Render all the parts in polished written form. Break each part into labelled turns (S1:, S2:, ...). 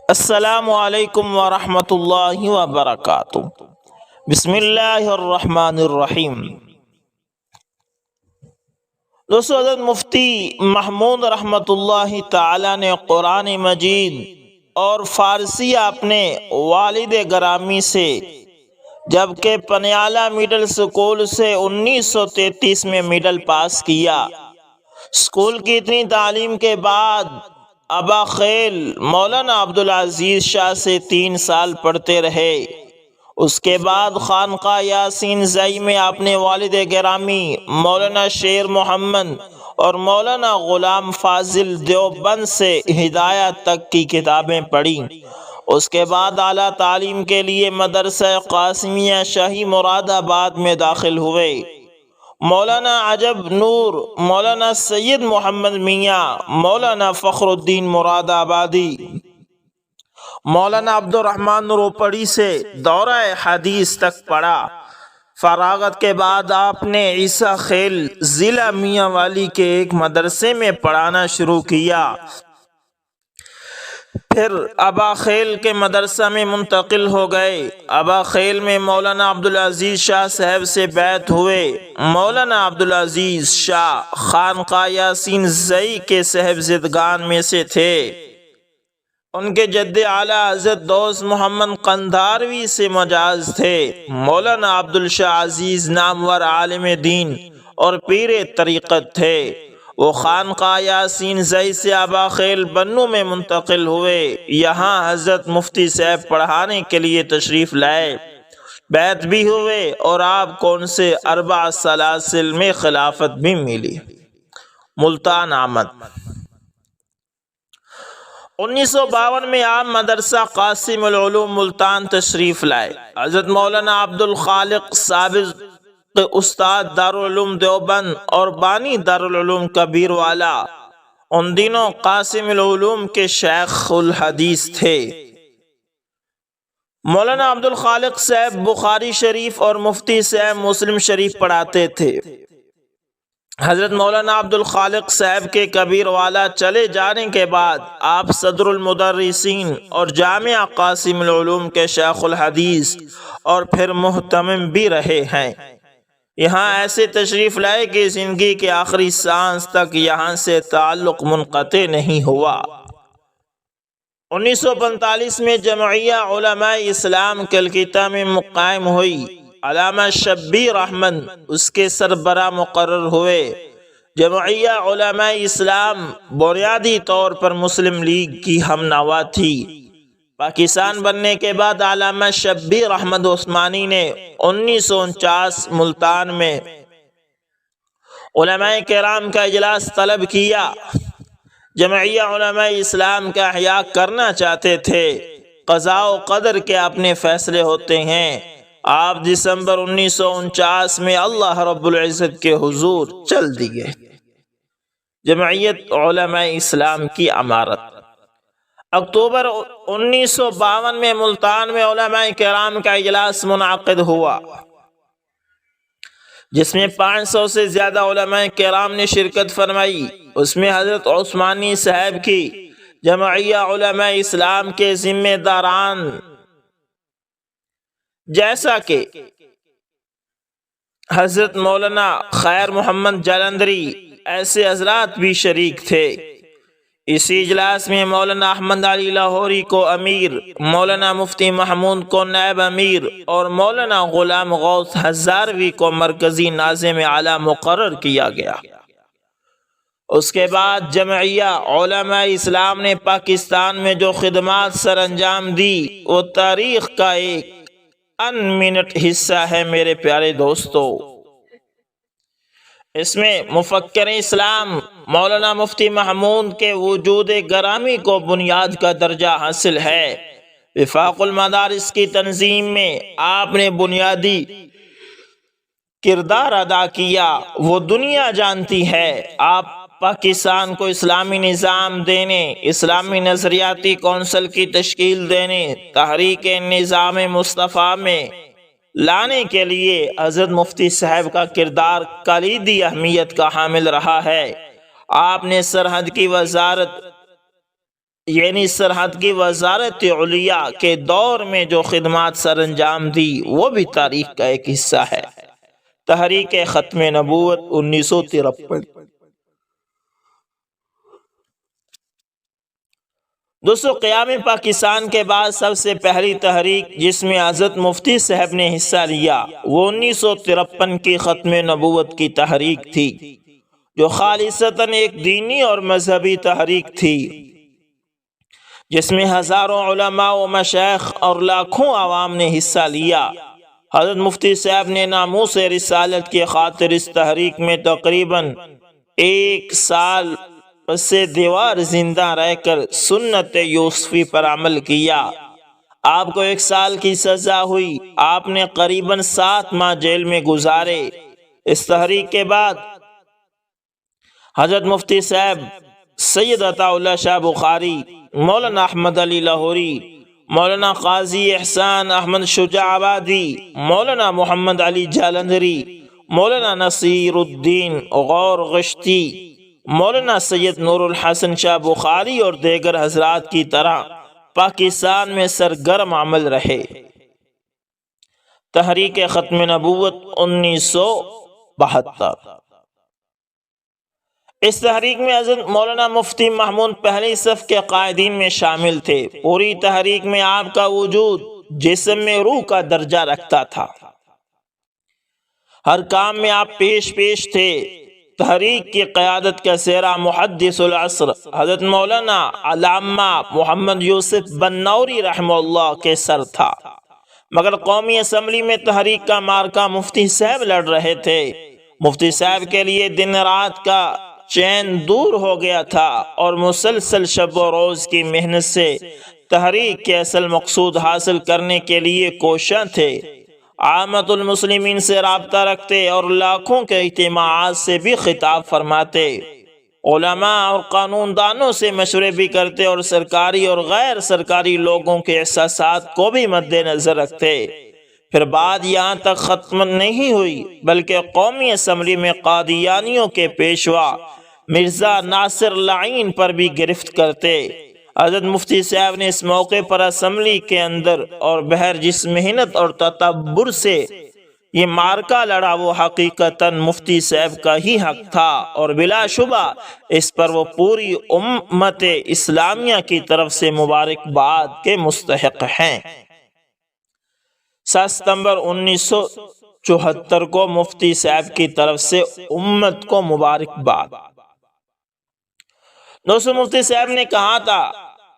S1: السلام علیکم ورحمۃ اللہ وبرکاتہ۔ بسم اللہ الرحمن الرحیم۔ دوستو، حضرت مفتی محمود رحمۃ اللہ تعالی نے قرآن مجید اور فارسی اپنے والد گرامی سے، جبکہ پنیالہ مڈل سکول سے 1933 میں مڈل پاس کیا۔ اسکول کی اتنی تعلیم کے بعد ابا خیل مولانا عبدالعزیز شاہ سے 3 سال پڑھتے رہے۔ اس کے بعد خانقاہ یاسین زئی میں اپنے والد گرامی مولانا شیر محمد اور مولانا غلام فاضل دیوبند سے ہدایت تک کی کتابیں پڑھیں۔ اس کے بعد اعلیٰ تعلیم کے لیے مدرسہ قاسمیہ شاہی مراد آباد میں داخل ہوئے۔ مولانا عجب نور، مولانا سید محمد میاں، مولانا فخر الدین مراد آبادی، مولانا عبد الرحمن روپڑی سے دورہ حدیث تک پڑھا۔ فراغت کے بعد آپ نے عیسیٰ خیل ضلع میاں والی کے ایک مدرسے میں پڑھانا شروع کیا۔ پھر ابا خیل کے مدرسہ میں منتقل ہو گئے۔ ابا خیل میں مولانا عبدالعزیز شاہ صاحب سے بیعت ہوئے۔ مولانا عبدالعزیز شاہ خانقاہ یاسین زئی کے صاحبزادگان میں سے تھے۔ ان کے جد اعلیٰ حضرت دوست محمد قندھاروی سے مجاز تھے۔ مولانا عبدالشاہ عزیز نامور عالم دین اور پیر طریقت تھے۔ وہ خانقاہ یاسین زئی سے ابا خیل بنو میں منتقل ہوئے۔ یہاں حضرت مفتی صاحب پڑھانے کے لیے تشریف لائے، بیعت بھی ہوئے اور آپ کو ان سے 4 سلاسل میں خلافت بھی ملی۔ ملتان آمد۔ 1952 میں آپ مدرسہ قاسم العلوم ملتان تشریف لائے۔ حضرت مولانا عبد الخالق سابق استاد دارالعلوم دیوبند اور بانی دارالعلوم کبیر والا، ان دنوں قاسم العلوم کے شیخ الحدیث تھے۔ مولانا عبد الخالق صاحب بخاری شریف اور مفتی صاحب مسلم شریف پڑھاتے تھے۔ حضرت مولانا عبد الخالق صاحب کے کبیر والا چلے جانے کے بعد آپ صدر المدرسین اور جامعہ قاسم العلوم کے شیخ الحدیث اور پھر محتمم بھی رہے ہیں۔ یہاں ایسے تشریف لائے کہ زندگی کے آخری سانس تک یہاں سے تعلق منقطع نہیں ہوا۔ 1945 میں جمعیہ علماء اسلام کلکتہ میں قائم ہوئی۔ علامہ شبیر احمد اس کے سربراہ مقرر ہوئے۔ جمعیہ علماء اسلام بنیادی طور پر مسلم لیگ کی ہم نوا تھی۔ پاکستان بننے کے بعد علامہ شبیر احمد عثمانی نے 1949 ملتان میں علماء کرام کا اجلاس طلب کیا۔ جمعیہ علماء اسلام کا احیاء کرنا چاہتے تھے۔ قضاء و قدر کے اپنے فیصلے ہوتے ہیں۔ آپ دسمبر 1949 میں اللہ رب العزت کے حضور چل دیے۔ جمعیت علماء اسلام کی امارت۔ اکتوبر 1952 میں ملتان میں علماء کرام کا اجلاس منعقد ہوا، جس میں 500 سے زیادہ علماء کرام نے شرکت فرمائی۔ اس میں حضرت عثمانی صاحب کی جمعیہ علماء اسلام کے ذمہ داران جیسا کہ حضرت مولانا خیر محمد جلندری ایسے حضرات بھی شریک تھے۔ اسی اجلاس میں مولانا احمد علی لاہوری کو امیر، مولانا مفتی محمود کو نائب امیر اور مولانا غلام غوث ہزاروی کو مرکزی ناظم اعلیٰ مقرر کیا گیا۔ اس کے بعد جمعیہ علماء اسلام نے پاکستان میں جو خدمات سر انجام دی وہ تاریخ کا ایک منٹ حصہ ہے میرے پیارے دوستو۔ اس میں مفکر اسلام مولانا مفتی محمود کے وجود گرامی کو بنیاد کا درجہ حاصل ہے۔ وفاق المدارس کی تنظیم میں آپ نے بنیادی کردار ادا کیا، وہ دنیا جانتی ہے۔ آپ پاکستان کو اسلامی نظام دینے، اسلامی نظریاتی کونسل کی تشکیل دینے، تحریک نظام مصطفیٰ میں لانے کے لیے حضرت مفتی صاحب کا کردار کلیدی اہمیت کا حامل رہا ہے۔ آپ نے سرحد کی وزارت یعنی سرحد کی وزارت علیا کے دور میں جو خدمات سر انجام دی وہ بھی تاریخ کا ایک حصہ ہے۔ تحریک ختم نبوت 1953۔ دوستو، قیام پاکستان کے بعد سب سے پہلی تحریک جس میں حضرت مفتی صاحب نے حصہ لیا وہ 1953 کی ختم نبوت کی تحریک تھی، جو خالصتاً ایک دینی اور مذہبی تحریک تھی، جس میں ہزاروں علماء و مشائخ اور لاکھوں عوام نے حصہ لیا۔ حضرت مفتی صاحب نے ناموس رسالت کی خاطر اس تحریک میں تقریباً 1 سال پس دیوار زندہ رہ کر سنت یوسفی پر عمل کیا۔ آپ کو 1 سال کی سزا ہوئی، آپ نے قریباً 7 ماہ جیل میں گزارے۔ اس تحریک کے بعد حضرت مفتی صاحب سید عطا اللہ شاہ بخاری، مولانا احمد علی لاہوری، مولانا قاضی احسان احمد شجاع آبادی، مولانا محمد علی جالندھری، مولانا نصیر الدین غور غشتی، مولانا سید نور الحسن شاہ بخاری اور دیگر حضرات کی طرح پاکستان میں سرگرم عمل رہے۔ تحریک ختم نبوت 1972۔ اس تحریک میں حضرت مولانا مفتی محمود پہلی صف کے قائدین میں شامل تھے۔ پوری تحریک میں آپ کا وجود جسم میں روح کا درجہ رکھتا تھا، ہر کام میں آپ پیش تھے۔ تحریک کی قیادت کا سہرا محدث العصر حضرت مولانا علامہ محمد یوسف بنوری رحمہ اللہ کے سر تھا، مگر قومی اسمبلی میں تحریک کا مارکہ مفتی صاحب لڑ رہے تھے۔ مفتی صاحب کے لیے دن رات کا چین دور ہو گیا تھا اور مسلسل شب و روز کی محنت سے تحریک کے اصل مقصود حاصل کرنے کے لیے کوشاں تھے۔ عامت المسلمین سے رابطہ رکھتے اور لاکھوں کے اجتماعات سے بھی خطاب فرماتے، علماء اور قانون دانوں سے مشورے بھی کرتے اور سرکاری اور غیر سرکاری لوگوں کے احساسات کو بھی مد نظر رکھتے۔ پھر بات یہاں تک ختم نہیں ہوئی بلکہ قومی اسمبلی میں قادیانیوں کے پیشوا مرزا ناصر لعین پر بھی گرفت کرتے۔ حضرت مفتی صاحب نے اس موقع پر اسمبلی کے اندر اور بہر جس محنت اور تدبر سے یہ مارکہ لڑا وہ حقیقتاً مفتی صاحب کا ہی حق تھا اور بلا شبہ اس پر وہ پوری امت اسلامیہ کی طرف سے مبارکباد کے مستحق ہیں۔ 7 ستمبر 1974 کو مفتی صاحب کی طرف سے امت کو مبارکباد۔ دوستو، مفتی صاحب نے کہا تھا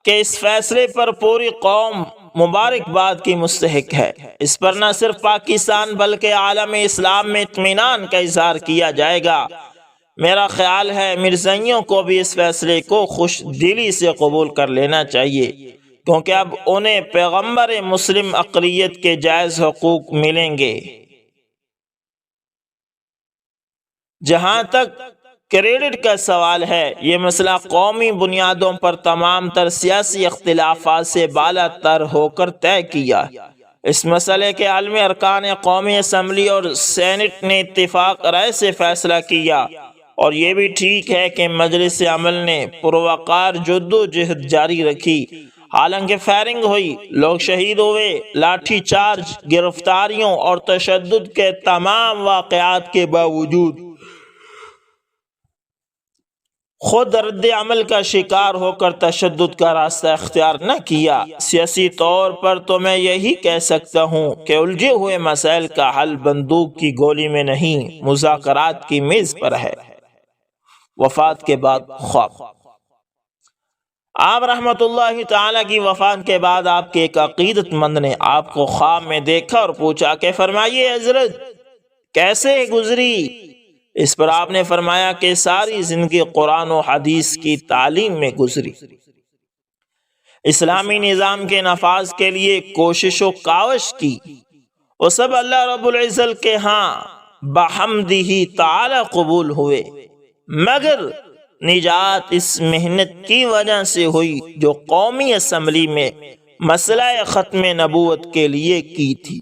S1: کہ اس فیصلے پر پوری قوم مبارکباد کی مستحق ہے۔ اس پر نہ صرف پاکستان بلکہ عالم اسلام میں اطمینان کا اظہار کیا جائے گا۔ میرا خیال ہے مرزائیوں کو بھی اس فیصلے کو خوش دلی سے قبول کر لینا چاہیے، کیونکہ اب انہیں پیغمبر مسلم اقلیت کے جائز حقوق ملیں گے۔ جہاں تک کریڈٹ کا سوال ہے، یہ مسئلہ قومی بنیادوں پر تمام تر سیاسی اختلافات سے بالا تر ہو کر طے کیا۔ اس مسئلے کے حل میں ارکان قومی اسمبلی اور سینٹ نے اتفاق رائے سے فیصلہ کیا، اور یہ بھی ٹھیک ہے کہ مجلس عمل نے پروقار جدوجہد جاری رکھی۔ حالانکہ فائرنگ ہوئی، لوگ شہید ہوئے، لاٹھی چارج، گرفتاریوں اور تشدد کے تمام واقعات کے باوجود خود رد عمل کا شکار ہو کر تشدد کا راستہ اختیار نہ کیا۔ سیاسی طور پر تو میں یہی کہہ سکتا ہوں کہ الجھے ہوئے مسائل کا حل بندوق کی گولی میں نہیں، مذاکرات کی میز پر ہے۔ وفات کے بعد خواب۔ آپ رحمت اللہ تعالی کی وفات کے بعد آپ کے ایک عقیدت مند نے آپ کو خواب میں دیکھا اور پوچھا کہ فرمائیے حضرت کیسے گزری؟ اس پر آپ نے فرمایا کہ ساری زندگی قرآن و حدیث کی تعلیم میں گزری، اسلامی نظام کے نفاذ کے لیے کوشش و کاوش کی، وہ سب اللہ رب العزت کے ہاں بحمدہ تعالی قبول ہوئے، مگر نجات اس محنت کی وجہ سے ہوئی جو قومی اسمبلی میں مسئلہ ختم نبوت کے لیے کی تھی۔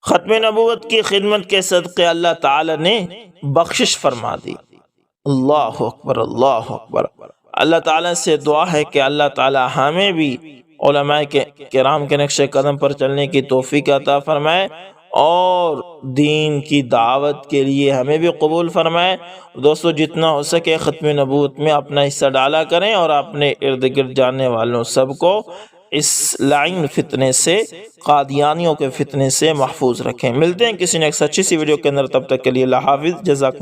S1: ختم نبوت کی خدمت کے صدقے اللہ تعالی نے بخشش فرما دی۔ اللہ اکبر، اللہ اکبر۔ اللہ تعالیٰ سے دعا ہے کہ اللہ تعالیٰ ہمیں بھی علماء کرام کے نقش قدم پر چلنے کی توفیق عطا فرمائے اور دین کی دعوت کے لیے ہمیں بھی قبول فرمائے۔ دوستو جتنا ہو سکے ختم نبوت میں اپنا حصہ ڈالا کریں اور اپنے ارد گرد جاننے والوں سب کو اس لعین فتنے سے، قادیانیوں کے فتنے سے محفوظ رکھیں۔ ملتے ہیں کسی نیکسٹ اچھی سی ویڈیو کے اندر، تب تک کے لیے اللہ حافظ، جزاک